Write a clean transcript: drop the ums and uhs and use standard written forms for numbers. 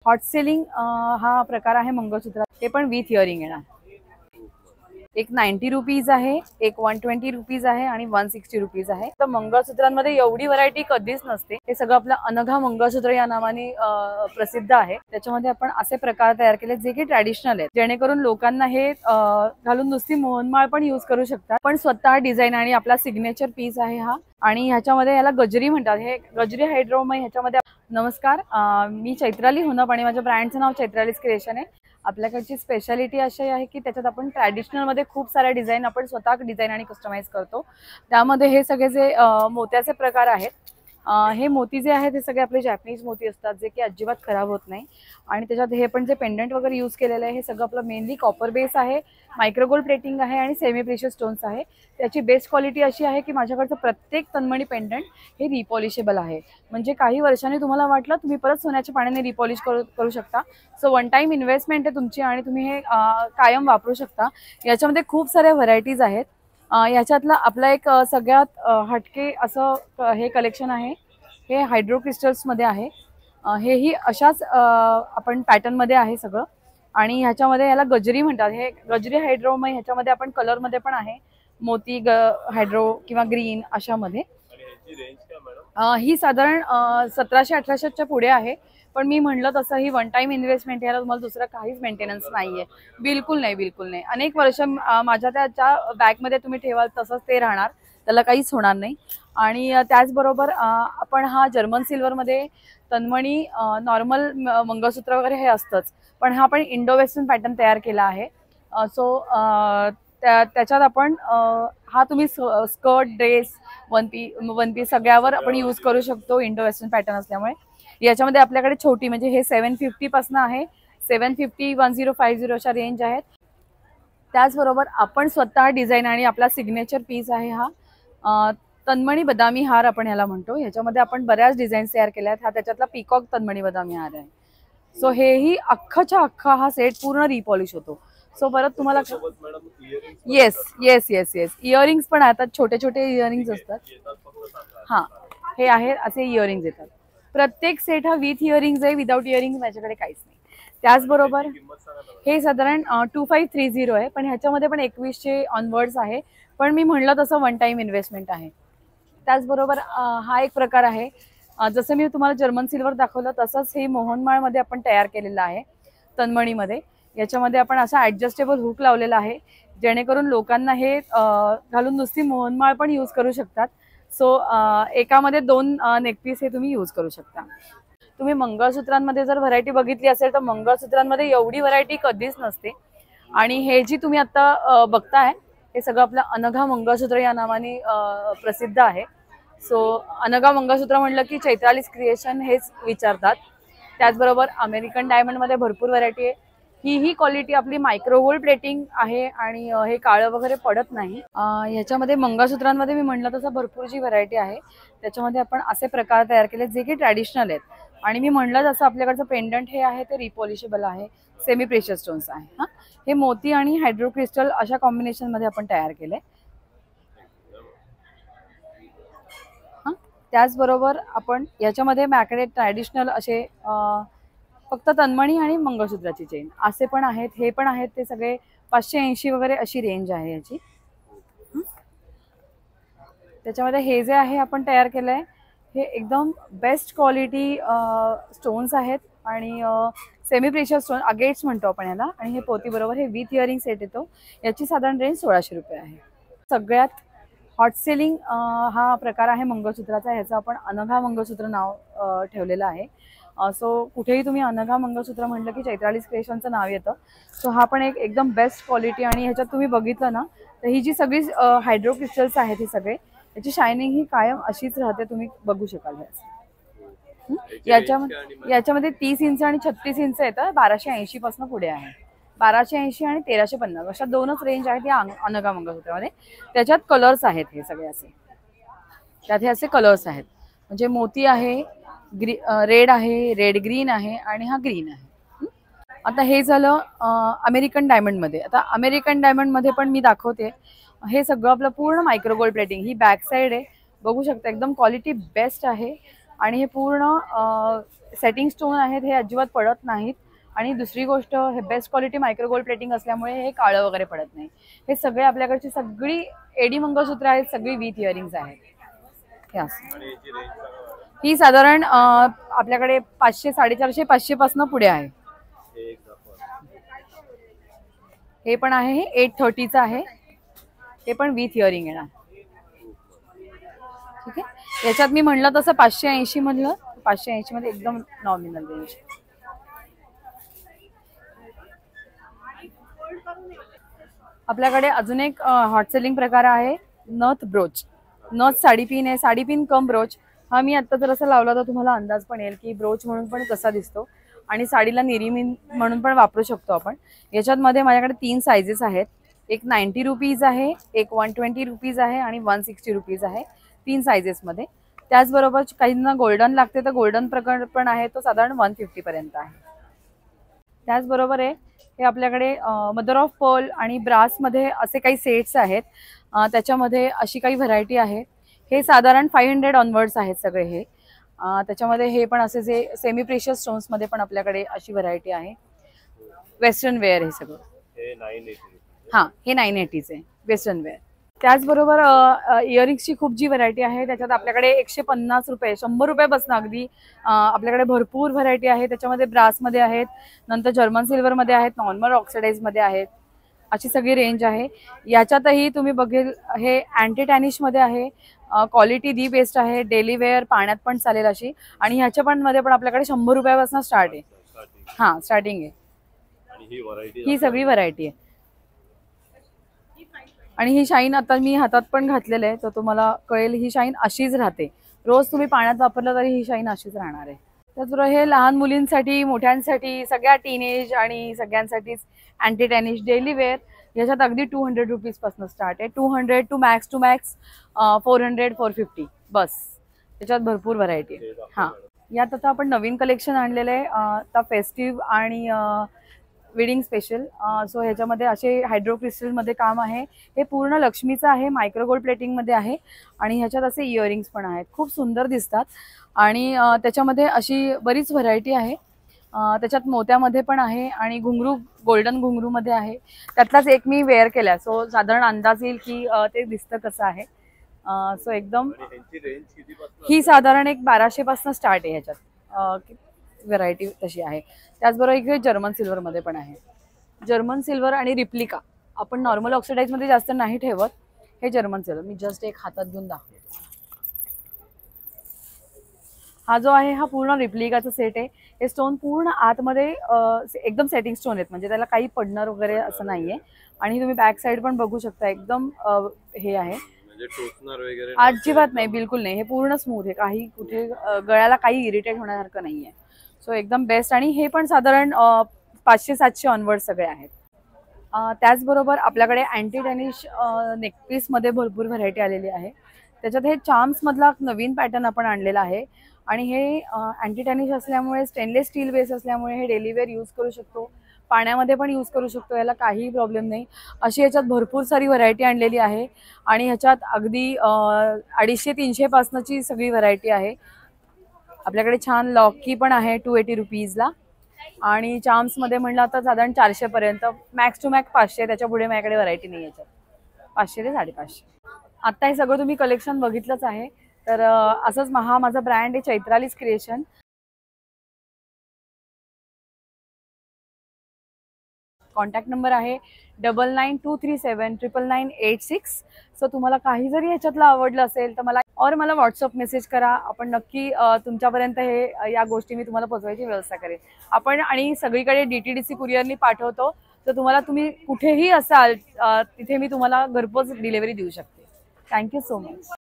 Hot selling हा प्रकार आहे मंगळसूत्रात, ते पण विथ इयरिंग येणार। एक 90 रुपीज आहे, एक 120 रुपीज आहे आणि 160 रुपीज आहे। तर मंगळसूत्रांमध्ये एवढी व्हरायटी कधीच नसते। हे सगळं आपलं अनघा मंगळसूत्र या नावाने प्रसिद्ध आहे। त्याच्यामध्ये आपण असे प्रकार तयार केले जे की ट्रॅडिशनल आहेत, जेणेकरून लोकांना हे घालून नुसती मोहनमाळ पण यूज करू शकतात, पण स्वतः डिझाईन आणि आपला सिग्नेचर पीस आहे हा। आणि ह्याच्यामध्ये याला गजरी म्हणतात, हे गजरी हायड्रोम ह्याच्यामध्ये। नमस्कार, मी चैत्राली होनप आणि माझ्या ब्रँडचं नाव चैत्रालीज क्रिएशन आहे। आपल्याकडची स्पेशालिटी अशी आहे की त्याच्यात आपण ट्रॅडिशनल मध्ये खूप साऱ्या डिझाईन आपण स्वतः डिझाईन आणि कस्टमाइज करतो। त्यामध्ये हे सगळे जे मोत्याचे प्रकार आहेत, हे मोती जे आहेत हे सगळे आपले जॅपनीज मोती असतात, जे की अजिबात खराब होत नाही। आणि त्याच्यात हे पण जे पेंडंट वगैरे यूज केलेलं आहे हे सगळं आपलं मेनली कॉपर बेस आहे, मायक्रोगोल्ड प्लेटिंग आहे आणि सेमी प्रेशियस स्टोन्स आहे। त्याची बेस्ट क्वालिटी अशी आहे की माझ्याकडचं प्रत्येक तन्मणी पेंडंट हे रिपॉलिशेबल आहे, म्हणजे काही वर्षांनी तुम्हाला वाटलं तुम्ही परत सोन्याच्या पाण्याने रिपॉलिश करू शकता। सो वन टाइम इन्व्हेस्टमेंट आहे तुमची आणि तुम्ही हे कायम वापरू शकता। याच्यामध्ये खूप साऱ्या व्हरायटीज आहेत। याच्यातला आपला एक सगळ्यात हटके असं हे कलेक्शन आहे, हे हायड्रो क्रिस्टल्स मध्ये आहे। हेही अशाच आपण पॅटर्न मध्ये आहे सगळं। आणि ह्याच्यामध्ये याला गजरी म्हणतात, हे गजरी हायड्रोम ह्याच्यामध्ये आपण कलर मध्ये पण आहे, मोती हायड्रो किंवा ग्रीन अशामध्ये। ही साधारण 1700-1800च्या पुढे आहे, पण मी म्हणलं तसं ही वन टाइम इन्व्हेस्टमेंट, याला तुम्हाला दुसरा काहीच मेंटेनन्स नाहीये, बिलकुल नाही, बिलकुल नाही। अनेक वर्ष माझ्या त्याच्या बॅगमध्ये तुम्ही ठेवाल तसंच ते राहणार, त्याला काहीच होणार नाही। आणि त्याचबरोबर आपण हा जर्मन सिल्वरमध्ये तन्मणी नॉर्मल मंगळसूत्र वगैरे हे असतंच, पण हा आपण इंडो वेस्टर्न पॅटर्न तयार केला आहे। सो त्याच्यात आपण हा तुम्ही स्कर्ट, ड्रेस, वन पीस सगळ्यावर आपण यूज करू शकतो, इंडो वेस्टर्न पॅटर्न असल्यामुळे। याच्यामध्ये आपल्याकडे छोटी म्हणजे हे 750 पासून आहे, 750, 1050 अशा रेंज आहेत। त्याचबरोबर आपण स्वतः डिझाईन आणि आपला सिग्नेचर पीस आहे हा तन्मणी बदामी हार आपण ह्याला म्हणतो। ह्याच्यामध्ये आपण बऱ्याच डिझाईन्स तयार केल्या आहेत। हा त्याच्यातला पिकॉक तन्मणी बदामी हार आहे। सो हेही अख्खाच्या अख्खा हा सेट पूर्ण रिपॉलिश होतो। सो परत तुम्हाला yes yes yes yes earrings पण आता छोटे छोटे इयरिंग्स असतात। हा, हे आहे असे इयरिंग्स येतात। प्रत्येक सेट हा विथ इयरिंग्स आहे, विदाउट इयरिंग्स माझ्याकडे काहीच नाही। त्याचबरोबर हे साधारण 2530 आहे, पण ह्याच्यामध्ये पण 2100 ऑनवर्ड्स आहे, पण मी म्हणलं तसं वन टाइम इन्व्हेस्टमेंट आहे। त्याचबरोबर हा एक प्रकार आहे, जसं मी तुम्हाला जर्मन सिल्वर दाखवलं तसंच हे मोहनमाळमध्ये आपण तयार केलेलं आहे तन्मणीमध्ये। याच्यामध्ये आपण असा ऍडजस्टेबल हुक लावलेला आहे, जेणेकरून लोकांना हे घालून नुसती मोहनमाळ पण यूज करू शकतात। सो एकामध्ये 2 नेकपीस हे तुम्ही यूज करू शकता। तुम्ही मंगळसूत्रांमध्ये जर व्हरायटी बघितली असेल तर मंगळसूत्रांमध्ये एवढी व्हरायटी कधीच नसते। आणि हे जी तुम्ही आता बघताय हे सगळं आपलं अनघा मंगळसूत्र या नावाने प्रसिद्ध आहे। सो अनघा मंगळसूत्र म्हणलं की चैत्रालीज क्रिएशन हेच विचारतात। त्याचबरोबर अमेरिकन डायमंडमध्ये भरपूर व्हरायटी आहे। ही क्वालिटी आपली मायक्रोगोल्ड प्लेटिंग आहे आणि हे काळं वगैरे पडत नाही। ह्याच्यामध्ये मंगळसूत्रांमध्ये मी म्हणलं तसं भरपूर जी व्हरायटी आहे, त्याच्यामध्ये आपण असे प्रकार तयार केले जे की ट्रॅडिशनल आहेत। आणि मी म्हणलं जसं आपल्याकडचं पेंडंट हे आहे ते रिपॉलिशेबल आहे, सेमी प्रेशियस स्टोन्स आहे। हा, हे मोती आणि हायड्रो क्रिस्टल अशा कॉम्बिनेशन मध्ये आपण तयार केले। त्याचबरोबर आपण याच्यामध्ये मॅकडे ट्रॅडिशनल असे फक्त तन्मणी आणि मंगळसूत्राची चेन असे पण आहेत, हे पण आहेत। ते सगळे 580 वगैरे अशी रेंज आहे याची। त्याच्यामध्ये हे जे आहे आपण तयार केलंय हे एकदम बेस्ट क्वालिटी स्टोन्स आहेत आणि सेमी प्रेशियस स्टोन अगेट्स म्हणतो आपण याला। आणि हे पोती बरोबर हे विथ इयरिंग सेट येतो, याची साधारण रेंज 1600 रुपये आहे। सगळ्यात हॉट सेलिंग हा प्रकार आहे मंगळसूत्राचा, ह्याचं आपण अनघा मंगळसूत्र नाव ठेवलेलं आहे। सो कुठेही तुम्ही अनघा मंगळसूत्र म्हटलं की चैत्रालीज क्रिएशनचं नाव येतं। सो हा पण एक एकदम बेस्ट क्वालिटी, आणि ह्याच्यात तुम्ही बघितलं ना तर ही जी सगळी हायड्रो क्रिस्टल्स आहेत हे सगळे, याची शायनिंग ही कायम अशीच राहते, तुम्ही बघू शकाल। याच्यामध्ये 30 इंच आणि 36 इंच येतं, 1280 पासून पुढे आहे। 1280 आणि 1350 अशा 2च रेंज आहेत या अनघा मंगळसूत्रामध्ये। त्याच्यात कलर्स आहेत हे सगळे असे, त्यात हे असे कलर्स आहेत, म्हणजे मोती आहे, रेड आहे, रेड ग्रीन आहे आणि हा ग्रीन आहे। आता हे झालं अमेरिकन डायमंड मध्ये। आता अमेरिकन डायमंड मध्ये पण मी दाखवते, हे सगळं आपलं पूर्ण मायक्रोगोल्ड प्लेटिंग, ही बॅक साइड आहे, बघू शकता एकदम क्वालिटी बेस्ट आहे। आणि हे पूर्ण सेटिंग स्टोन आहेत हे अजिबात पडत नाहीत. आणि दुसरी गोष्ट, हे best quality micro gold plating असल्यामुळे हे काळं वगैरे पडत नाही. हे सगळे आपल्याकडची सगळी एडी मंगळसूत्र आहेत, सगळी विथ इयरिंग्स आहेत. ही साधारण आपल्याकडे 500, 450, 500 पासून पुढे आहे. हे पण आहे, हे 830चं आहे. हे पण विथ इयरिंग येणार. ठीक आहे. याच्यात मी म्हणलं तसं 580 म्हणलं, 580 मध्ये एकदम नॉमिनल रेंज. आपल्याकडे अजून एक हॉट सेलिंग प्रकार आहे, नथ ब्रोच. नथ साडीपिन आहे, साडीपिन कम ब्रोच. हा मी आता जर असं लावला तर तुम्हाला अंदाज पण येईल की ब्रोच म्हणून पण कसा दिसतो, आणि साडीला निरीमीन म्हणून पण वापरू शकतो आपण. याच्यात मध्ये माझ्याकडे 3 साइजेस आहेत. एक 90 रुपीज आहे, एक 120 रुपीज आहे आणि 160 रुपीज आहे. 3 साइजेस मध्ये. त्याचबरोबर काहींना गोल्डन लागते तर गोल्डन प्रकार पण आहे, तो साधारण 150 पर्यंत आहे. त्याचबरोबर आहे हे आपल्याकडे मदर ऑफ पर्ल आणि ब्रास मध्ये असे काही सेट्स आहेत. त्याच्यामध्ये अशी काही व्हरायटी आहे. हे साधारण 500 ऑनवर्ड्स आहेत सगळे हे. त्याच्यामध्ये हे पण असे जे सेमी प्रेशियस स्टोन्स मध्ये पण आपल्याकडे अशी व्हरायटी आहे. वेस्टर्न वेअर हे सगळं. हां, हे 980चे आहे वेस्टर्न वेअर. त्याचबरोबर इयरिंग्सची खूप जी व्हरायटी आहे त्याच्यात आपल्याकडे 150 रुपये, 100 रुपयापासून अगदी आपल्याकडे भरपूर व्हरायटी आहे. त्याच्यामध्ये ब्रासमध्ये आहेत, नंतर जर्मन सिल्वरमध्ये आहेत, नॉर्मल ऑक्सिडाइजमध्ये आहेत, अशी सगळी रेंज आहे. याच्यातही तुम्ही बघेल हे अँटी टॅनिशमध्ये आहे. क्वालिटी दी बेस्ट आहे, डेली वेअर पाण्यात पण चालेल अशी. आणि ह्याच्या पण मध्ये पण आपल्याकडे 100 रुपयापासून स्टार्ट आहे. हां, स्टार्टिंग आहे. ही सगळी व्हरायटी आहे. आणि ही शाईन आता मी हातात पण घातलेलं आहे, तर तुम्हाला कळेल ही शाईन अशीच राहते. रोज तुम्ही पाण्यात वापरलं तरी ही शाईन अशीच राहणार आहे. त्याचबरोबर हे लहान मुलींसाठी, मोठ्यांसाठी, सगळ्या टीनेज आणि सगळ्यांसाठीच अँटी टॅनिश डेली वेअर. याच्यात अगदी 200 रुपीज पासून स्टार्ट आहे. 200 टू मॅक्स 400, 450 बस. त्याच्यात भरपूर व्हरायटी आहे. हां, यात आता आपण नवीन कलेक्शन आणलेलं आहे, आता फेस्टिव्ह आणि वेडिंग स्पेशल. सो ह्याच्यामध्ये असे हायड्रो क्रिस्टलमध्ये काम आहे. हे पूर्ण लक्ष्मीचं आहे, मायक्रो गोल्ड प्लेटिंगमध्ये आहे. आणि ह्याच्यात असे इयरिंग्स पण आहेत, खूप सुंदर दिसतात. आणि त्याच्यामध्ये अशी बरीच व्हरायटी आहे. त्याच्यात मोत्यामध्ये पण आहे आणि घुंगरू, गोल्डन घुंगरूमध्ये आहे. त्यातलाच एक मी वेअर केला, सो साधारण अंदाज येईल की ते दिसतं कसं आहे. सो एकदम ही साधारण एक 1200 पासून स्टार्ट आहे. ह्याच्यात व्हरायटी तशी आहे. त्याचबरोबर इकडे जर्मन सिल्वरमध्ये पण आहे. जर्मन सिल्वर आणि रिप्लिका आपण नॉर्मल ऑक्सिडाइजमध्ये जास्त नाही ठेवत. हे जर्मन सिल्वर मी जस्ट एक हातात घेऊन दाखवते. हा जो आहे हा पूर्ण रिप्लिकाचा सेट आहे. हे स्टोन पूर्ण आतमध्ये एकदम सेटिंग स्टोन आहेत, म्हणजे त्याला काही पडणार वगैरे असं नाहीये. आणि तुम्ही बॅक साईड पण बघू शकता, एकदम हे आहे, अजिबात नाही, बिलकुल नाही. हे पूर्ण स्मूथ आहे, काही कुठे गळ्याला काही इरिटेट होण्यासारखं नाहीये. सो एकदम बेस्ट. आणि हे पण साधारण 500-700 ऑनवर्ड सगळे आहेत. त्याचबरोबर आपल्याकडे अँटी टॅनिश नेकपीसमध्ये भरपूर व्हरायटी आलेली आहे. त्याच्यात हे चार्म्समधला नवीन पॅटर्न आपण आणलेला आहे. आणि हे अँटी टॅनिश असल्यामुळे, स्टेनलेस स्टील बेस असल्यामुळे हे डेली वेअर यूज करू शकतो, पाण्यामध्ये पण यूज करू शकतो, याला काहीही प्रॉब्लेम नाही. अशी याच्यात भरपूर सारी व्हरायटी आणलेली आहे. आणि ह्याच्यात अगदी 250-300 पासनची सगळी व्हरायटी आहे. आपल्याकडे छान लॉकी पण आहे 280 रुपीजला. आणि चार्म्समध्ये म्हणलं तर साधारण 400 पर्यंत, मॅक्स टू मॅक्स 500. त्याच्या पुढे माझ्याकडे व्हरायटी नाही याच्यात. 500 ते 550. आता हे सगळं तुम्ही कलेक्शन बघितलंच आहे. तर असंच माझा ब्रँड आहे चैत्रालीज क्रिएशन. कॉन्टॅक्ट नंबर आहे 9923799986. सो तुम्हाला काही जरी ह्याच्यातलं आवडलं असेल तर मला व्हॉट्सअप मेसेज करा. आपण नक्की तुमच्यापर्यंत हे या गोष्टी मी तुम्हाला पोहोचवायची व्यवस्था करेन. आपण आणि सगळीकडे DTDC कुरिअरनी पाठवतो. तर तुम्ही कुठेही असाल तिथे मी तुम्हाला घरपोच डिलिव्हरी देऊ शकते. Thank you so much.